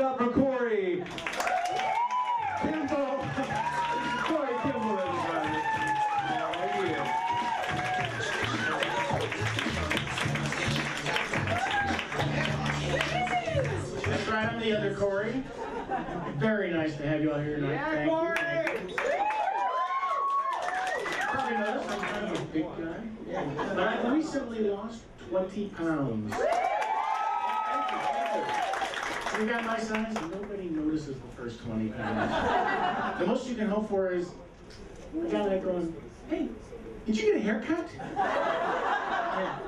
up for Corey Kimball. Corey Kimball, everybody. That's right, I'm the other Corey. Very nice to have you all here tonight. Yeah, Corey! Probably noticed I'm kind of a big guy. Yeah. But I recently lost 20 pounds. You got my size, nobody notices the first 20 pounds. The most you can hope for is a guy like going, hey, did you get a haircut? Yeah.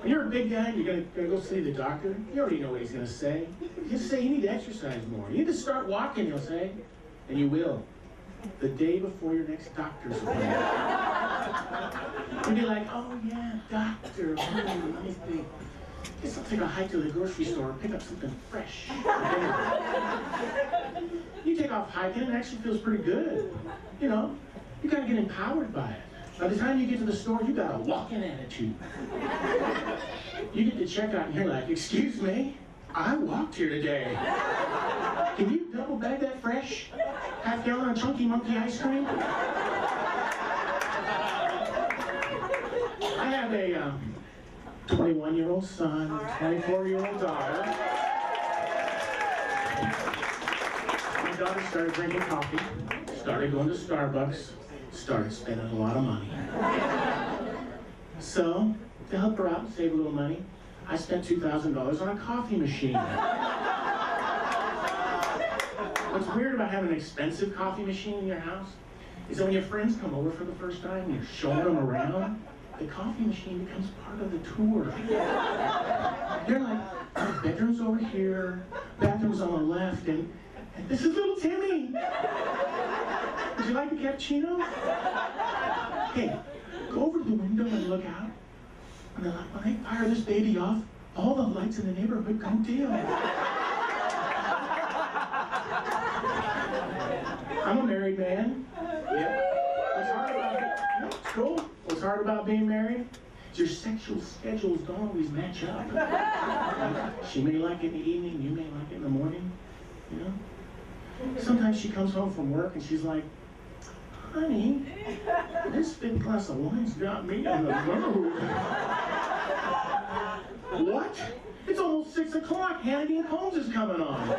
When you're a big guy and you're gonna go see the doctor, you already know what he's gonna say. He'll say you need to exercise more. You need to start walking, he'll say. And you will. The day before your next doctor's appointment. You'll be like, oh yeah, doctor, let me think. Guess I'll take a hike to the grocery store and pick up something fresh. You take off hiking and it actually feels pretty good. You know, you gotta get empowered by it. By the time you get to the store, you got a walking attitude. You get to checkout and you're like, excuse me, I walked here today. Can you double bag that fresh? Half gallon of Chunky Monkey ice cream? I have a 21-year-old son, 24-year-old daughter. My daughter started drinking coffee, started going to Starbucks, started spending a lot of money. So, to help her out and save a little money, I spent $2,000 on a coffee machine. What's weird about having an expensive coffee machine in your house is that when your friends come over for the first time and you're showing them around, the coffee machine becomes part of the tour. You're like, bedroom's over here, bathroom's on the left, and this is little Timmy. Would you like a cappuccino? Hey, go over to the window and look out. And they're like, when they fire this baby off, all the lights in the neighborhood go dim. I'm a married man. Yeah. What's hard about it? No, it's cool. What's hard about being married? Your sexual schedules don't always match up. She may like it in the evening, you may like it in the morning, you know? Sometimes she comes home from work and she's like, honey, this big glass of wine's got me in the mood. What? It's almost 6 o'clock. Hannity and Combs is coming on.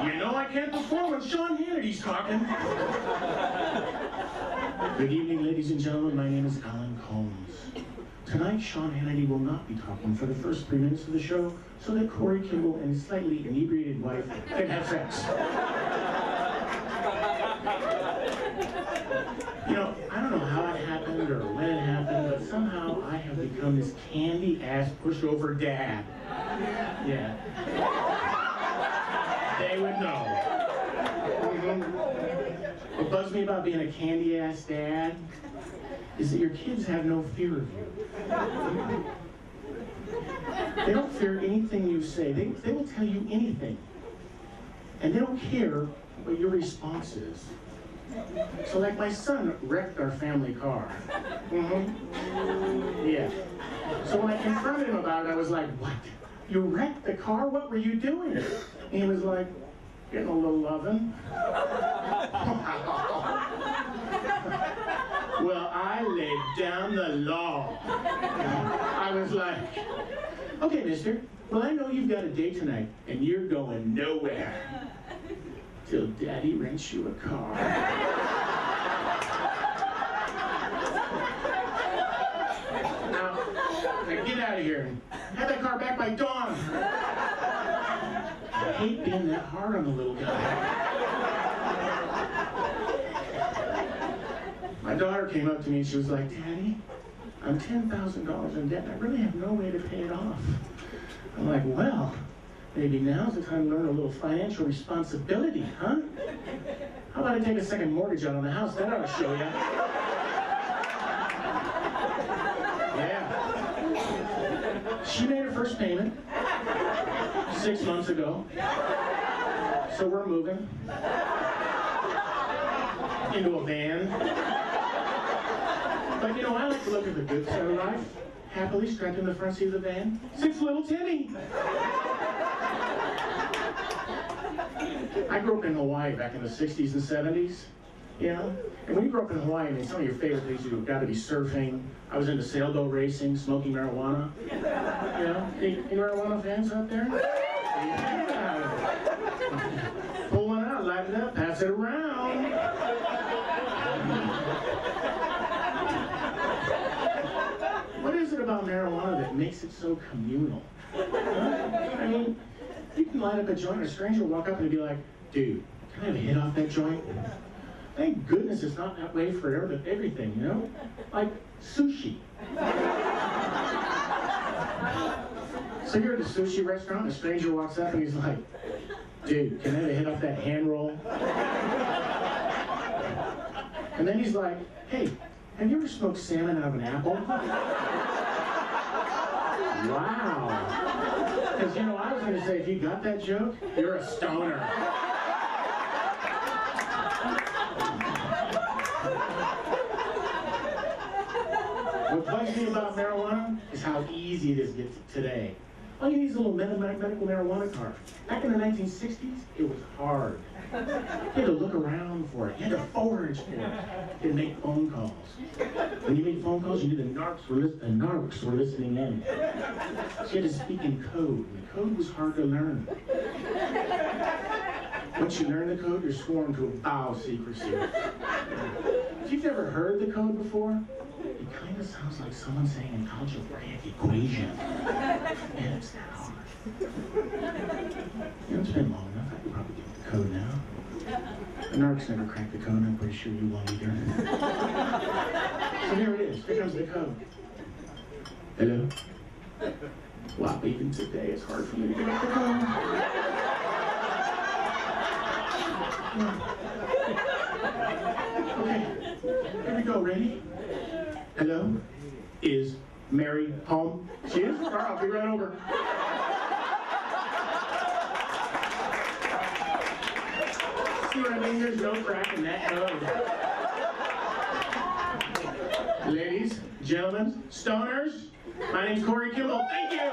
You know I can't perform when Sean Hannity's talking. Good evening, ladies and gentlemen. My name is Alan Combs. Tonight, Sean Hannity will not be talking for the first 3 minutes of the show so that Corey Kimball and his slightly inebriated wife can have sex. You know, I don't know how it happened or when it happened, but somehow I have become this candy-ass pushover dad. Yeah. They would know. What bugs me about being a candy-ass dad is that your kids have no fear of you. They don't fear anything you say. They will tell you anything. And they don't care what your response is. So like my son wrecked our family car. Yeah. So when I confronted him about it, I was like, what? You wrecked the car? What were you doing? And he was like, getting a little lovin'. Well, I laid down the law. I was like, okay, mister, well, I know you've got a date tonight, and you're going nowhere till Daddy rents you a car. Now, get out of here. Have that car back by dawn. I hate being that hard on the little guy. My daughter came up to me and she was like, Daddy, I'm $10,000 in debt and I really have no way to pay it off. I'm like, well, maybe now's the time to learn a little financial responsibility, huh? How about I take a second mortgage out on the house? That ought to show you. Yeah. She made her first payment 6 months ago. So we're moving into a van. But you know, I like to look at the good side of life. Happily strapped in the front seat of the van, sits little Timmy. grew up in Hawaii back in the 60s and 70s, you know? And when you grew up in Hawaii, I mean, some of your favorite things you've got to be surfing. I was into sailboat racing, smoking marijuana. You know? Any marijuana fans out there? Yeah. Pull one out, light it up, pass it around. What is it about marijuana that makes it so communal? I mean, you can light up a joint, a stranger will walk up and be like, dude, can I have a hit off that joint? Thank goodness it's not that way for everything, you know? Like sushi. So you're at a sushi restaurant, and a stranger walks up and he's like, dude, can I have a hit off that hand roll? And then he's like, hey, have you ever smoked salmon out of an apple? Wow. Because, you know, I was going to say, if you got that joke, you're a stoner. What bugs me about marijuana is how easy it is to get today. All you need is a little medical marijuana card. Back in the 1960s, it was hard. You had to look around for it. You had to forage for it. You had to make phone calls. When you made phone calls, you knew the narcs were listening in. So you had to speak in code, and the code was hard to learn. Once you learn the code, you're sworn to a vow of secrecy. If you've never heard the code before, it kind of sounds like someone saying an algebraic equation. And it's hard. You know, it's been long enough. I can probably get the code now. The narcs never cracked the code. I'm pretty sure you won't either. So here it is. Here comes the code. Hello? Wow, even today it's hard for me to get the code. Okay, here we go. Ready? Hello? Is Mary home? She is? All right, I'll be right over. See what I mean? There's no crack in that code. Ladies, gentlemen, stoners, my name's Corey Kimball. Thank you!